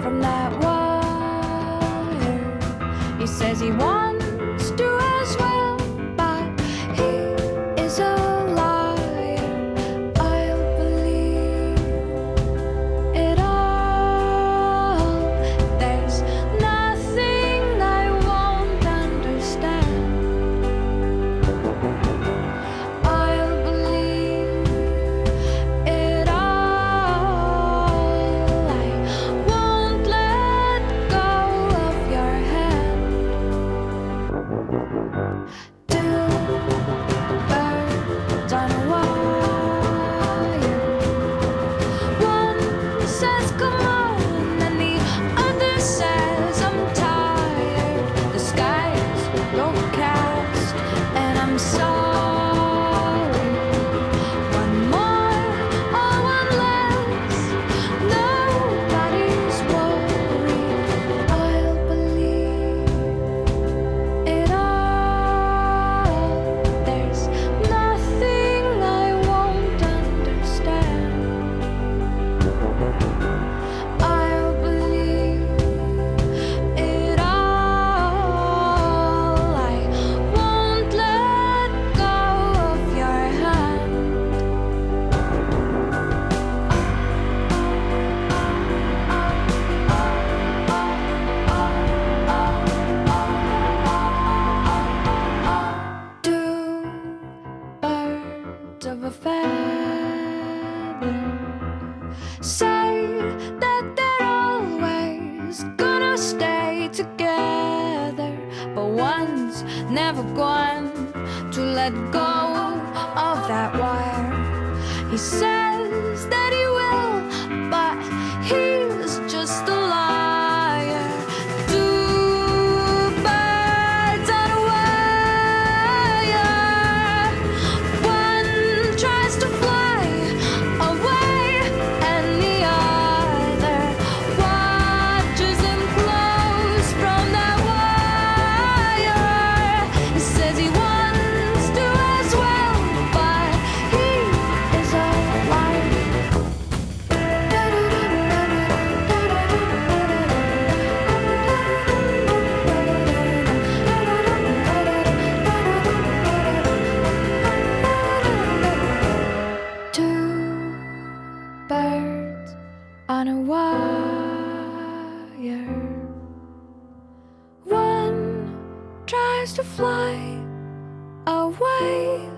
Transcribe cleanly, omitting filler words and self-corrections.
from that wire. He says he wants to as well, but he is a liar. I'll believe it all. There's nothing I won't understand. I'll believe it all. I won't let go of your hand. Two birds on a wire. One says come on, and the other says I'm tired. The sky's overcast, and I'm sorry. One more or one less, nobody's worried. I'll believe it all. There's nothing I won't understand. I'll believe it all. I won't let go of your hand. Two birds of a feather say that they're always gonna stay together, but one's never going to let go of that wire. He says that he will, but he's just a liar. Two birds on a wire. One tries to fly away, and the other watches him close from that wire. He says he wants to as well, but he is a liar. Two birds on a wire. One tries to fly away,